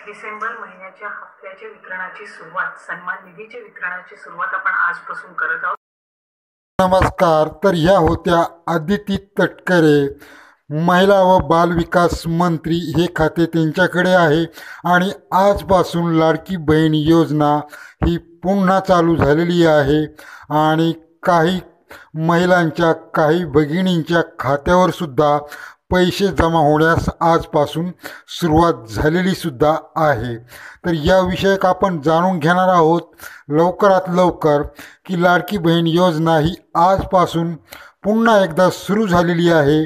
डिसेंबर महिन्याच्या हप्त्याच्या वितरणाची सुरुवात, सन्मान निधीच्या वितरणाची सुरुवात आपण आजपासून करत आहोत। नमस्कार। तर ह्या होत्या अदिती तटकरे, महिला व बाल विकास मंत्री। हे खाते त्यांच्याकडे आहे आणि आजपासून लाडकी बहीण योजना ही पुन्हा चालू झालेली आहे आणि काही महिलांच्या, काही भगिनींच्या खात्यावर सुद्धा पैसे जमा होण्यास आजपासून सुरुवात झालेली सुद्धा आहे। तर या विषयक आपण जाणून घेणार आहोत लवकरात लवकर की लाडकी बहीण योजना ही आजपासून पुन्हा एकदा सुरू झालेली आहे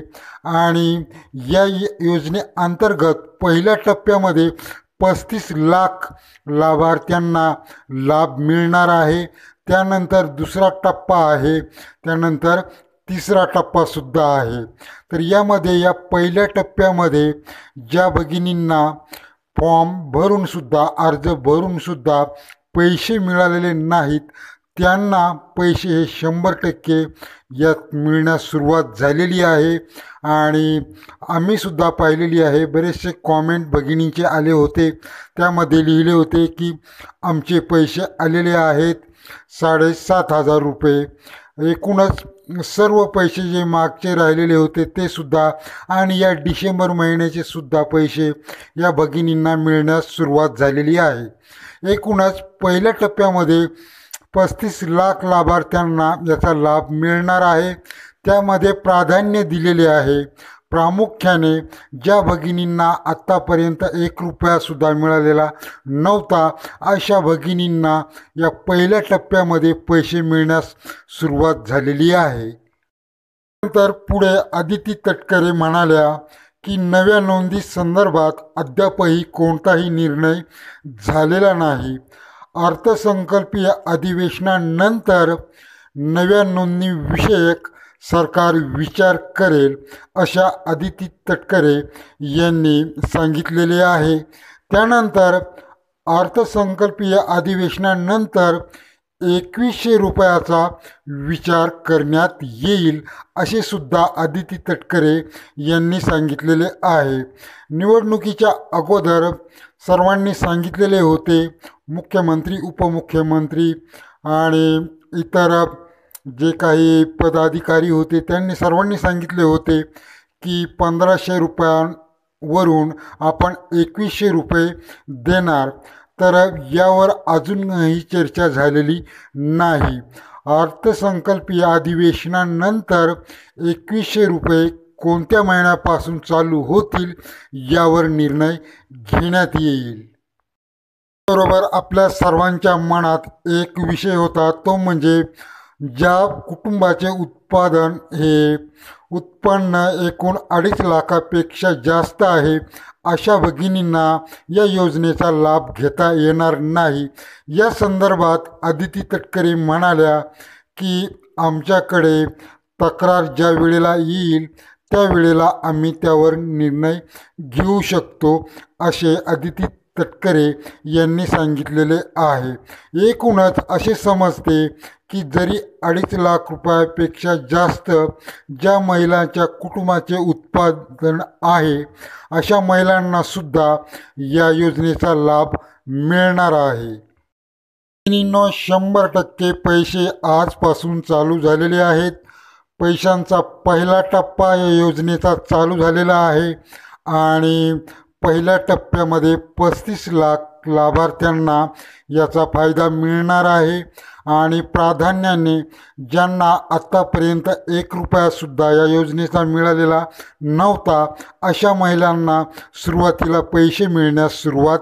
आणि या योजनेअंतर्गत पहिल्या टप्प्यामध्ये 35 लाख लाभार्थ्यांना लाभ मिळणार आहे। त्यानंतर दुसरा टप्पा आहे, त्यानंतर तिसरा टप्पासुद्धा आहे। तर यामध्ये या पहिल्या टप्प्यामध्ये ज्या भगिनींना फॉर्म भरूनसुद्धा, अर्ज भरूनसुद्धा पैसे मिळालेले नाहीत त्यांना पैसे हे 100% यात मिळण्यास सुरुवात झालेली आहे आणि आम्हीसुद्धा पाहिलेली आहे। बरेचसे कॉमेंट भगिनींचे आले होते, त्यामध्ये लिहिले होते की आमचे पैसे आलेले आहेत 7,500 रुपये। एकूणच सर्व पैसे जे मागचे राहिलेले होते ते सुद्धा आणि या डिसेंबर महिन्याचे सुद्धा पैसे या भगिनींना मिळण्यास सुरुवात झालेली आहे। एकूणच पहिल्या टप्प्यामध्ये 35 लाख लाभार्थ्यांना याचा लाभ मिळणार आहे। त्यामध्ये प्राधान्य दिलेले आहे प्रामुख्याने ज्या भगिनींना आत्तापर्यंत 1 रुपयासुद्धा मिळालेला नव्हता अशा भगिनींना या पहिल्या टप्प्यामध्ये पैसे मिळण्यास सुरुवात झालेली आहे। नंतर पुढे अदिती तटकरे म्हणाल्या की नव्या नोंदी संदर्भात अद्यापही कोणताही निर्णय झालेला नाही। अर्थसंकल्पीय अधिवेशनानंतर नव्या नोंदणीविषयक सरकार विचार करेल अशा अदिती तटकरे यांनी सांगितलेले आहे। त्यानंतर अर्थसंकल्पीय अधिवेशनानंतर 2100 रुपयाचा विचार करण्यात येईल असे सुद्धा अदिती तटकरे यांनी सांगितलेले आहे। निवडणुकीच्या अगोदर सर्वांनी सांगितलेले होते, मुख्यमंत्री, उपमुख्यमंत्री आणि इतर जे काही पदाधिकारी होते त्यांनी सर्वांनी सांगितले होते की 1500 रुपयांवरून आपण 2100 रुपये देणार। तर यावर अजूनही चर्चा झालेली नाही। अर्थसंकल्पीय अधिवेशनानंतर 2100 रुपये कोणत्या महिन्यापासून चालू होतील यावर निर्णय घेण्यात येईल। बरोबर आपल्या सर्वांच्या मनात एक विषय होता, तो म्हणजे ज्या कुटुंबाचे उत्पन्न एकूण 2.5 लाखापेक्षा जास्त आहे अशा भगिनींना या योजनेचा लाभ घेता येणार नाही। या संदर्भात अदिती तटकरे म्हणाल्या की आमच्याकडे तक्रार ज्या वेळेला येईल त्यावेळेला आम्ही त्यावर निर्णय घेऊ शकतो असे अदिती तटकरे यांनी सांगितलेले आहे। एकूणच असे समजते की जरी 2.5 लाख रुपयापेक्षा जास्त ज्या महिलांच्या कुटुंबाचे उत्पादन आहे अशा महिलांना सुद्धा या योजनेचा लाभ मिळणार आहे। 100% पैसे आजपासून चालू झालेले आहेत। पैशांचा पहिला टप्पा या योजनेचा चालू झालेला आहे आणि पहिल्या टप्प्यामध्ये 35 लाख लाभार्थ्यांना याचा फायदा मिळणार आहे आणि प्राधान्याने ज्यांना आत्तापर्यंत 1 रुपयासुद्धा या योजनेचा मिळालेला नव्हता अशा महिलांना सुरुवातीला पैसे मिळण्यास सुरुवात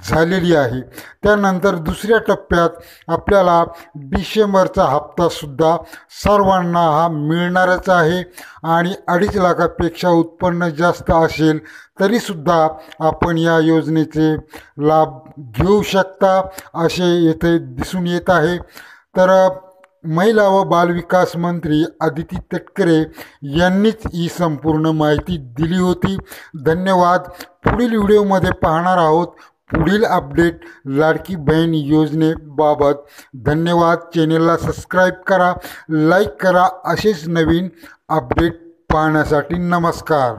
झालेली आहे। त्यानंतर दुसऱ्या टप्प्यात आपल्याला डिसेंबरचा हप्तासुद्धा सर्वांना हा मिळणारच आहे आणि 2.5 लाखापेक्षा उत्पन्न जास्त असेल तरीसुद्धा आपण या योजनेचे लाभ घेऊ शकता असे येथे दिसून येत आहे। तर महिला व बालविकास मंत्री अदिती तटकरे यांनीच ही संपूर्ण माहिती दिली होती। धन्यवाद। पुढील व्हिडिओमध्ये पाहणार आहोत पुढील अपडेट लाडकी बहीण योजनेबाबत। धन्यवाद। चॅनेलला सबस्क्राईब करा, लाईक करा असेच नवीन अपडेट पाहण्यासाठी। नमस्कार।